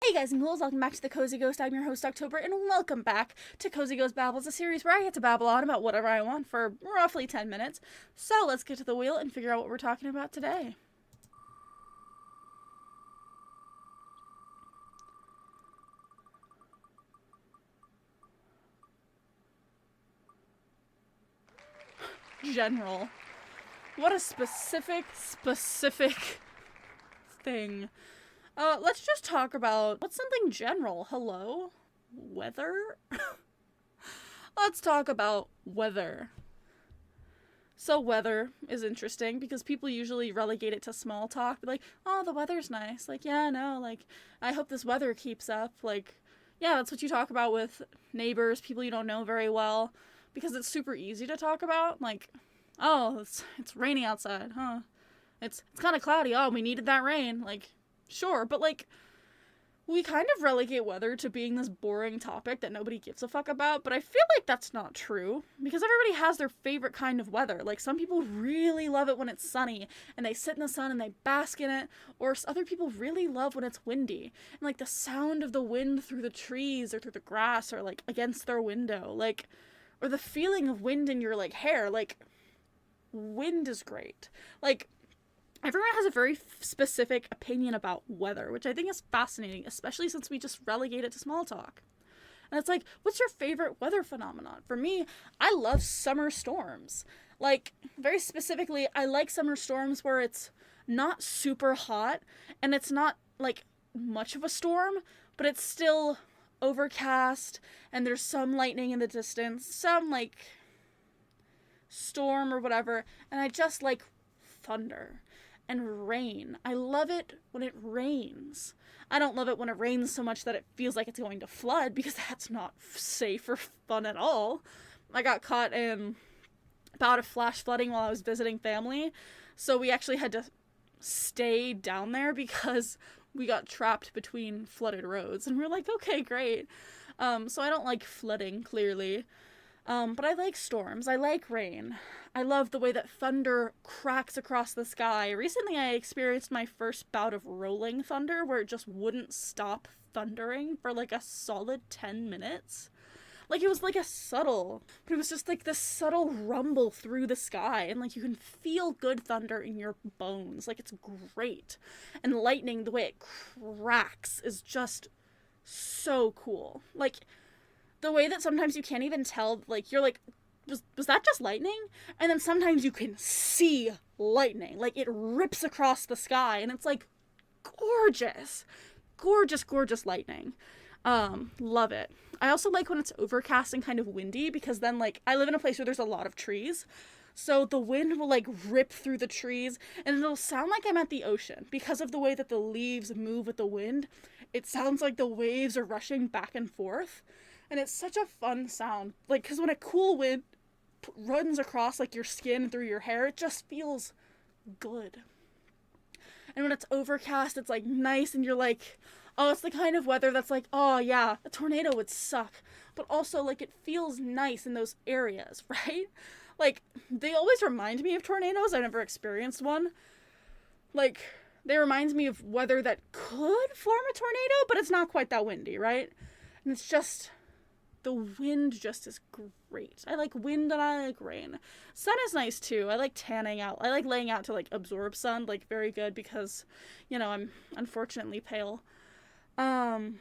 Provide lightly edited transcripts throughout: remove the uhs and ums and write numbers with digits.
Hey guys and ghouls, welcome back to the Cozy Ghost. I'm your host October, and welcome back to Cozy Ghost Babbles, a series where I get to babble on about whatever I want for roughly 10 minutes. So let's get to the wheel and figure out what we're talking about today. General. What a specific thing. Let's just talk about what's something general. Hello? Weather? Let's talk about weather. So weather is interesting because people usually relegate it to small talk. Like, oh, the weather's nice. Like, yeah, no, like, I hope this weather keeps up. Like, yeah, that's what you talk about with neighbors, people you don't know very well, because it's super easy to talk about. Like, oh, it's raining outside, huh? It's kind of cloudy. Oh, we needed that rain. Like, sure, but like, we kind of relegate weather to being this boring topic that nobody gives a fuck about, but I feel like that's not true, because everybody has their favorite kind of weather. Like, some people really love it when it's sunny, and they sit in the sun and they bask in it, or other people really love when it's windy, and like, the sound of the wind through the trees, or through the grass, or like, against their window, like, or the feeling of wind in your, like, hair, like, wind is great. Like, everyone has a very specific opinion about weather, which I think is fascinating, especially since we just relegate it to small talk. And it's like, what's your favorite weather phenomenon? For me, I love summer storms. Like, very specifically, I like summer storms where it's not super hot and it's not, like, much of a storm, but it's still overcast and there's some lightning in the distance, some, like, storm or whatever, and I just like thunder. And rain. I love it when it rains. I don't love it when it rains so much that it feels like it's going to flood, because that's not safe or fun at all. I got caught in a bout of flash flooding while I was visiting family, so we actually had to stay down there because we got trapped between flooded roads, and we are like, okay, great. So I don't like flooding, clearly. But I like storms. I like rain. I love the way that thunder cracks across the sky. Recently, I experienced my first bout of rolling thunder where it just wouldn't stop thundering for like a solid 10 minutes. Like, it was like a subtle, but it was just like this subtle rumble through the sky, and like you can feel good thunder in your bones. Like, it's great. And lightning, the way it cracks, is just so cool. Like, the way that sometimes you can't even tell, like, you're like, was that just lightning? And then sometimes you can see lightning. Like, it rips across the sky, and it's like gorgeous. Gorgeous lightning. Love it. I also like when it's overcast and kind of windy, because then, like, I live in a place where there's a lot of trees. So the wind will, like, rip through the trees, and it'll sound like I'm at the ocean. Because of the way that the leaves move with the wind, it sounds like the waves are rushing back and forth. And it's such a fun sound. Like, because when a cool wind runs across, like, your skin through your hair, it just feels good. And when it's overcast, it's, like, nice, and you're like, oh, it's the kind of weather that's like, oh, yeah, a tornado would suck. But also, like, it feels nice in those areas, right? Like, they always remind me of tornadoes. I've never experienced one. Like, they remind me of weather that could form a tornado, but it's not quite that windy, right? And it's just, the wind just is great. I like wind and I like rain. Sun is nice too. I like tanning out. I like laying out to, like, absorb sun, like, very good, because, you know, I'm unfortunately pale. But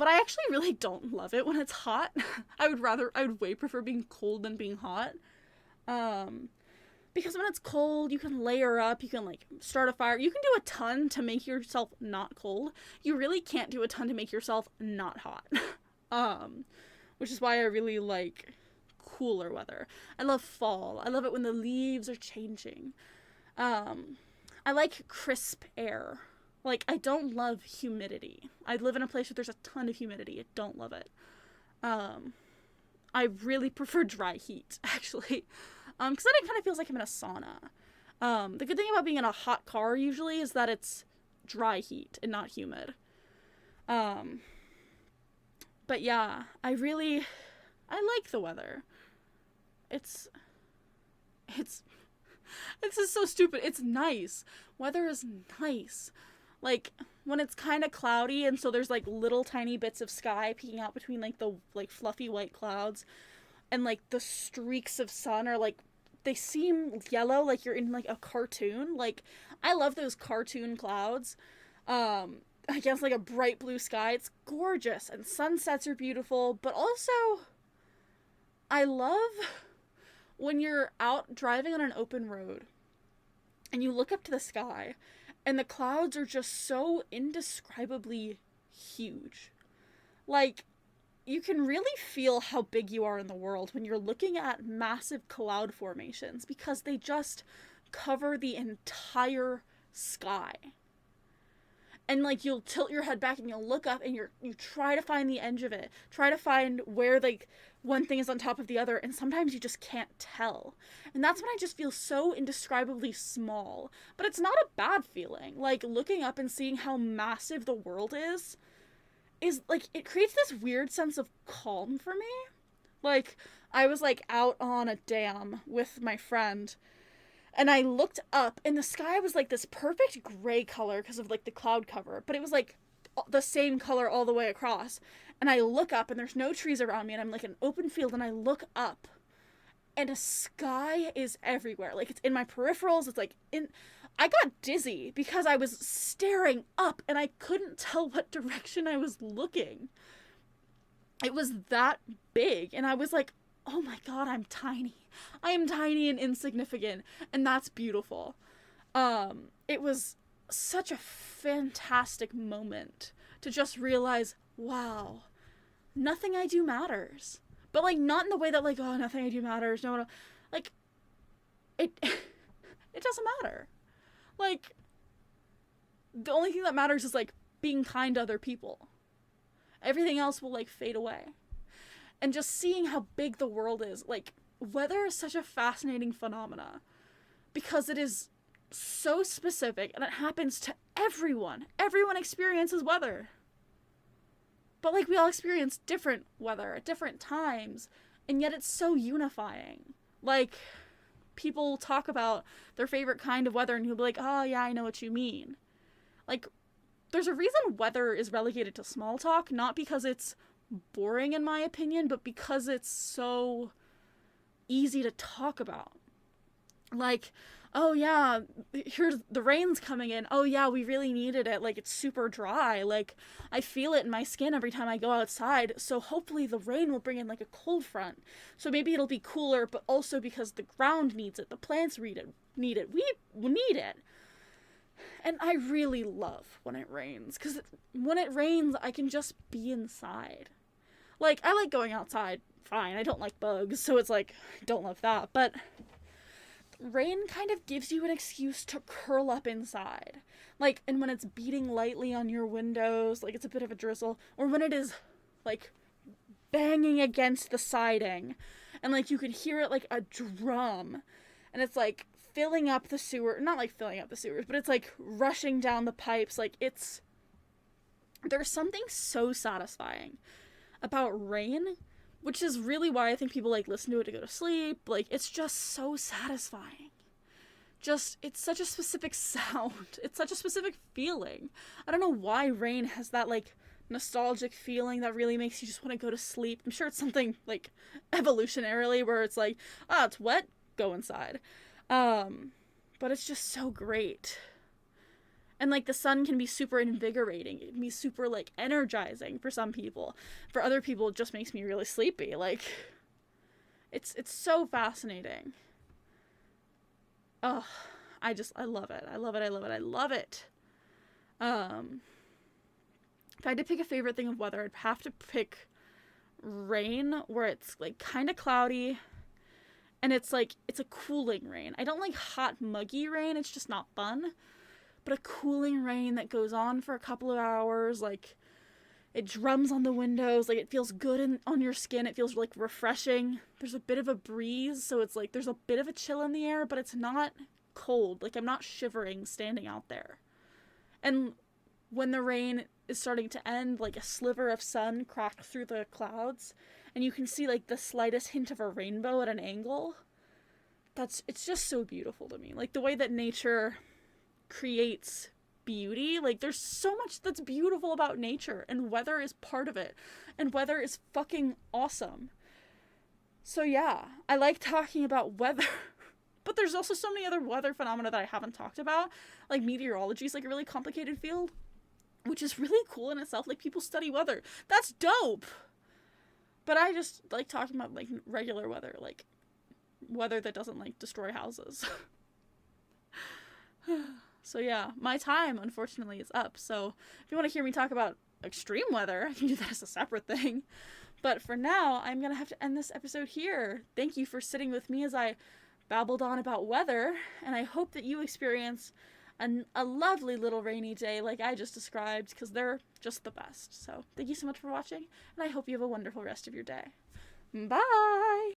I actually really don't love it when it's hot. I would way prefer being cold than being hot. Because when it's cold, you can layer up, you can, like, start a fire. You can do a ton to make yourself not cold. You really can't do a ton to make yourself not hot. Which is why I really like cooler weather. I love fall. I love it when the leaves are changing. I like crisp air. Like, I don't love humidity. I live in a place where there's a ton of humidity. I don't love it. I really prefer dry heat, actually. Because then it kind of feels like I'm in a sauna. The good thing about being in a hot car usually is that it's dry heat and not humid. But yeah, I like the weather. It's this is so stupid. It's nice. Weather is nice. Like when it's kind of cloudy and so there's like little tiny bits of sky peeking out between like the like fluffy white clouds, and like the streaks of sun are like, they seem yellow like you're in like a cartoon. Like I love those cartoon clouds. Against like a bright blue sky. It's gorgeous, and sunsets are beautiful, but also I love when you're out driving on an open road and you look up to the sky and the clouds are just so indescribably huge. Like, you can really feel how big you are in the world when you're looking at massive cloud formations, because they just cover the entire sky. And like you'll tilt your head back and you'll look up and you try to find the edge of it, try to find where like one thing is on top of the other, and sometimes you just can't tell. And that's when I just feel so indescribably small. But it's not a bad feeling. Like looking up and seeing how massive the world is like, it creates this weird sense of calm for me. Like I was like out on a dam with my friend, and I looked up, and the sky was like this perfect gray color because of like the cloud cover, but it was like the same color all the way across. And I look up, and there's no trees around me, and I'm like in an open field, and I look up, and the sky is everywhere. Like it's in my peripherals. It's like in. I got dizzy because I was staring up, and I couldn't tell what direction I was looking. It was that big, and I was like, oh my god, I'm tiny. I am tiny and insignificant, and that's beautiful. It was such a fantastic moment to just realize, wow, nothing I do matters. But like not in the way that like, oh, nothing I do matters. No, like it it doesn't matter. Like the only thing that matters is like being kind to other people. Everything else will like fade away. And just seeing how big the world is, like, weather is such a fascinating phenomena because it is so specific and it happens to everyone. Everyone experiences weather. But, like, we all experience different weather at different times, and yet it's so unifying. Like, people talk about their favorite kind of weather, and you'll be like, oh, yeah, I know what you mean. Like, there's a reason weather is relegated to small talk, not because it's boring in my opinion, but because it's so easy to talk about. Like, oh yeah, here's the rain's coming in. Oh yeah, we really needed it. Like it's super dry. Like I feel it in my skin every time I go outside. So hopefully the rain will bring in like a cold front. So maybe it'll be cooler, but also because the ground needs it, the plants need it. We need it. And I really love when it rains, because when it rains, I can just be inside. Like, I like going outside, fine. I don't like bugs, so it's like, I don't love that. But rain kind of gives you an excuse to curl up inside. Like, and when it's beating lightly on your windows, like it's a bit of a drizzle, or when it is, like, banging against the siding, and, like, you could hear it like a drum, and it's, like, filling up the sewer, not, like, filling up the sewers, but it's, like, rushing down the pipes, like, there's something so satisfying about rain, which is really why I think people, like, listen to it to go to sleep. Like, it's just so satisfying. Just, it's such a specific sound. It's such a specific feeling. I don't know why rain has that, like, nostalgic feeling that really makes you just want to go to sleep. I'm sure it's something, like, evolutionarily where it's like, ah, it's wet, go inside. But it's just so great. And, like, the sun can be super invigorating. It can be super, like, energizing for some people. For other people, it just makes me really sleepy. Like, it's so fascinating. Oh, I love it. I love it. I love it. I love it. If I had to pick a favorite thing of weather, I'd have to pick rain, where it's, like, kind of cloudy. And it's, like, it's a cooling rain. I don't like hot, muggy rain. It's just not fun. But a cooling rain that goes on for a couple of hours, like, it drums on the windows, like, it feels good on your skin, it feels, like, refreshing. There's a bit of a breeze, so it's, like, there's a bit of a chill in the air, but it's not cold. Like, I'm not shivering standing out there. And when the rain is starting to end, like, a sliver of sun cracks through the clouds, and you can see, like, the slightest hint of a rainbow at an angle. It's just so beautiful to me. Like, the way that nature creates beauty. Like, there's so much that's beautiful about nature, and weather is part of it. And weather is fucking awesome. So yeah, I like talking about weather. But there's also so many other weather phenomena that I haven't talked about. Like, meteorology is like a really complicated field, which is really cool in itself. Like, people study weather. That's dope. But I just like talking about, like, regular weather, like weather that doesn't, like, destroy houses. So yeah, my time, unfortunately, is up. So if you want to hear me talk about extreme weather, I can do that as a separate thing. But for now, I'm going to have to end this episode here. Thank you for sitting with me as I babbled on about weather, and I hope that you experience a lovely little rainy day like I just described, because they're just the best. So thank you so much for watching, and I hope you have a wonderful rest of your day. Bye!